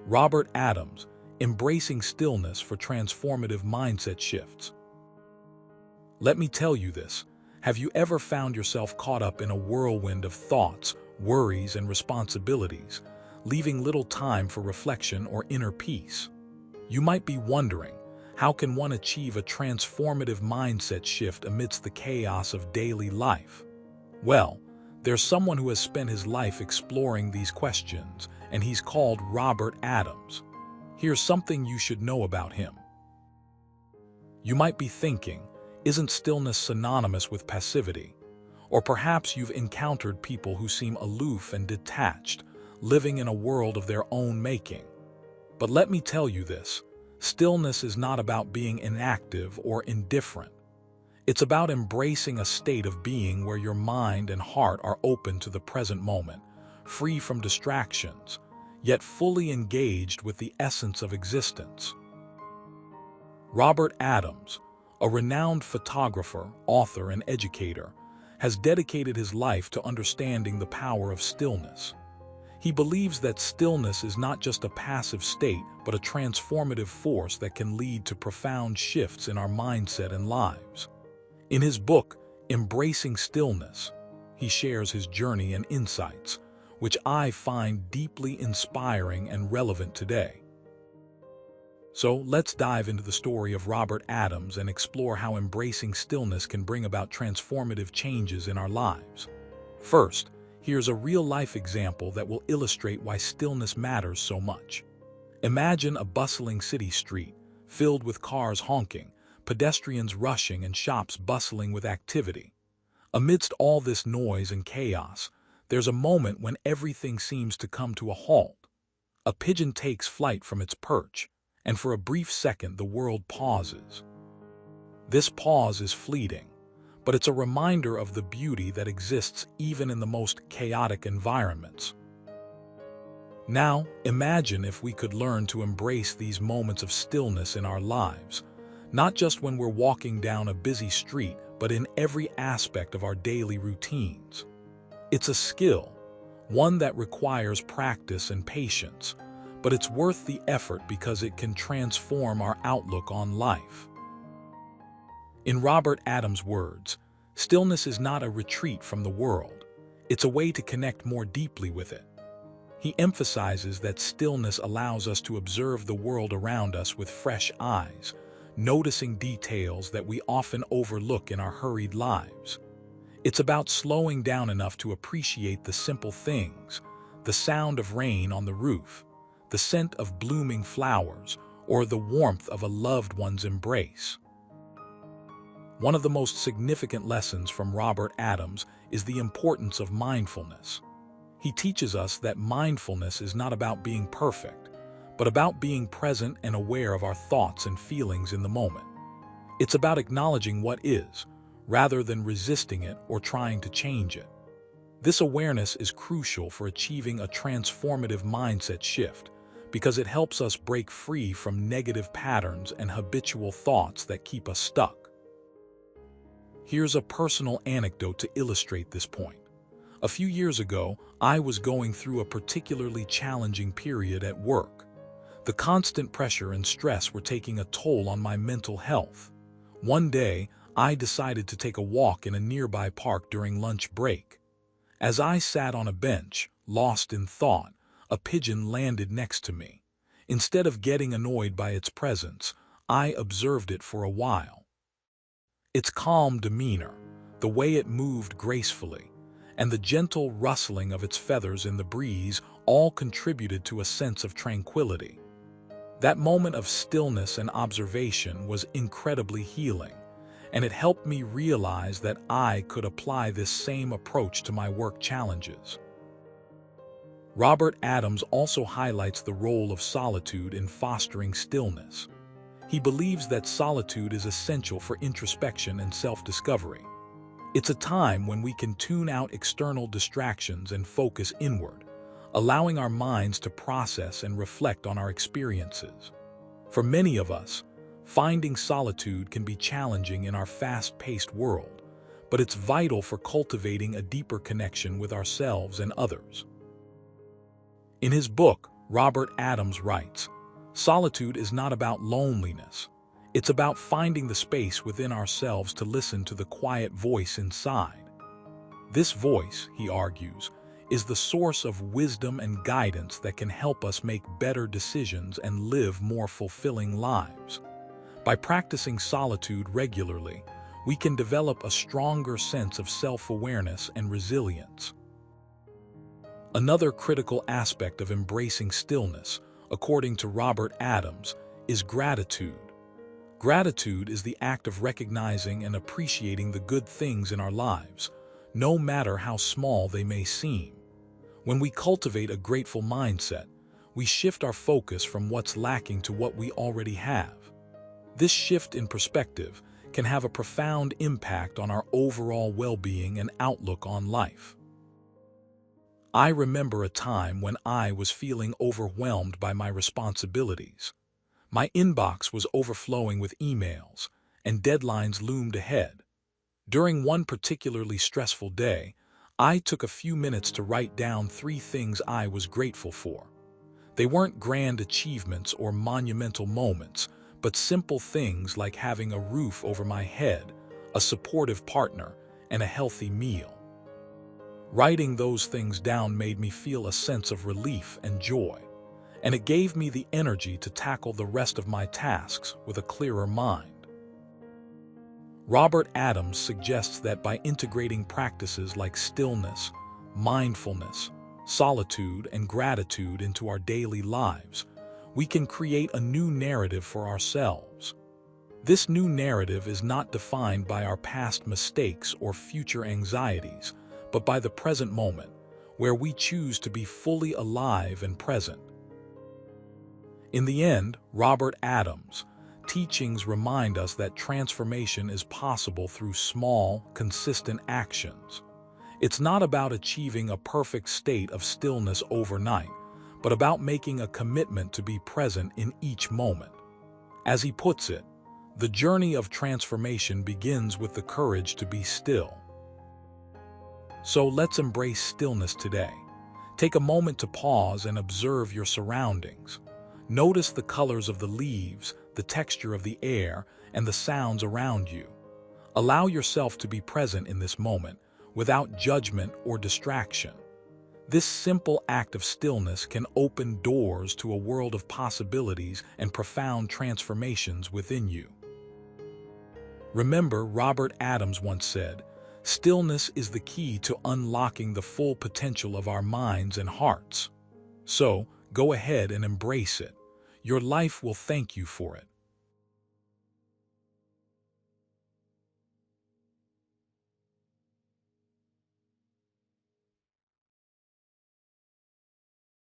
Robert Adams, Embracing Stillness for Transformative Mindset Shifts. Let me tell you this. Have you ever found yourself caught up in a whirlwind of thoughts, worries, and responsibilities, leaving little time for reflection or inner peace? You might be wondering, how can one achieve a transformative mindset shift amidst the chaos of daily life? Well, there's someone who has spent his life exploring these questions, and he's called Robert Adams. Here's something you should know about him. You might be thinking, isn't stillness synonymous with passivity? Or perhaps you've encountered people who seem aloof and detached, living in a world of their own making. But let me tell you this, stillness is not about being inactive or indifferent. It's about embracing a state of being where your mind and heart are open to the present moment, free from distractions, yet fully engaged with the essence of existence. Robert Adams, a renowned photographer, author, and educator, has dedicated his life to understanding the power of stillness. He believes that stillness is not just a passive state, but a transformative force that can lead to profound shifts in our mindset and lives. In his book, Embracing Stillness, he shares his journey and insights, which I find deeply inspiring and relevant today. So let's dive into the story of Robert Adams and explore how embracing stillness can bring about transformative changes in our lives. First, here's a real-life example that will illustrate why stillness matters so much. Imagine a bustling city street, filled with cars honking, pedestrians rushing, and shops bustling with activity. Amidst all this noise and chaos, there's a moment when everything seems to come to a halt. A pigeon takes flight from its perch, and for a brief second the world pauses. This pause is fleeting, but it's a reminder of the beauty that exists even in the most chaotic environments. Now, imagine if we could learn to embrace these moments of stillness in our lives, not just when we're walking down a busy street, but in every aspect of our daily routines. It's a skill, one that requires practice and patience, but it's worth the effort because it can transform our outlook on life. In Robert Adams' words, stillness is not a retreat from the world, it's a way to connect more deeply with it. He emphasizes that stillness allows us to observe the world around us with fresh eyes, noticing details that we often overlook in our hurried lives. It's about slowing down enough to appreciate the simple things, the sound of rain on the roof, the scent of blooming flowers, or the warmth of a loved one's embrace. One of the most significant lessons from Robert Adams is the importance of mindfulness. He teaches us that mindfulness is not about being perfect, but about being present and aware of our thoughts and feelings in the moment. It's about acknowledging what is, rather than resisting it or trying to change it. This awareness is crucial for achieving a transformative mindset shift, because it helps us break free from negative patterns and habitual thoughts that keep us stuck. Here's a personal anecdote to illustrate this point. A few years ago, I was going through a particularly challenging period at work. The constant pressure and stress were taking a toll on my mental health. One day, I decided to take a walk in a nearby park during lunch break. As I sat on a bench, lost in thought, a pigeon landed next to me. Instead of getting annoyed by its presence, I observed it for a while. Its calm demeanor, the way it moved gracefully, and the gentle rustling of its feathers in the breeze all contributed to a sense of tranquility. That moment of stillness and observation was incredibly healing, and it helped me realize that I could apply this same approach to my work challenges. Robert Adams also highlights the role of solitude in fostering stillness. He believes that solitude is essential for introspection and self-discovery. It's a time when we can tune out external distractions and focus inward, allowing our minds to process and reflect on our experiences. For many of us, finding solitude can be challenging in our fast-paced world, but it's vital for cultivating a deeper connection with ourselves and others. In his book, Robert Adams writes, "Solitude is not about loneliness. It's about finding the space within ourselves to listen to the quiet voice inside. This voice," he argues, "is the source of wisdom and guidance that can help us make better decisions and live more fulfilling lives. By practicing solitude regularly, we can develop a stronger sense of self-awareness and resilience." Another critical aspect of embracing stillness, according to Robert Adams, is gratitude. Gratitude is the act of recognizing and appreciating the good things in our lives, no matter how small they may seem. When we cultivate a grateful mindset, we shift our focus from what's lacking to what we already have. This shift in perspective can have a profound impact on our overall well-being and outlook on life. I remember a time when I was feeling overwhelmed by my responsibilities. My inbox was overflowing with emails, and deadlines loomed ahead. During one particularly stressful day, I took a few minutes to write down 3 things I was grateful for. They weren't grand achievements or monumental moments, but simple things like having a roof over my head, a supportive partner, and a healthy meal. Writing those things down made me feel a sense of relief and joy, and it gave me the energy to tackle the rest of my tasks with a clearer mind. Robert Adams suggests that by integrating practices like stillness, mindfulness, solitude, and gratitude into our daily lives, we can create a new narrative for ourselves. This new narrative is not defined by our past mistakes or future anxieties, but by the present moment, where we choose to be fully alive and present. In the end, Robert Adams' teachings remind us that transformation is possible through small, consistent actions. It's not about achieving a perfect state of stillness overnight, but about making a commitment to be present in each moment. As he puts it, the journey of transformation begins with the courage to be still. So let's embrace stillness today. Take a moment to pause and observe your surroundings. Notice the colors of the leaves, the texture of the air, and the sounds around you. Allow yourself to be present in this moment, without judgment or distraction. This simple act of stillness can open doors to a world of possibilities and profound transformations within you. Remember, Robert Adams once said, "Stillness is the key to unlocking the full potential of our minds and hearts." So, go ahead and embrace it. Your life will thank you for it.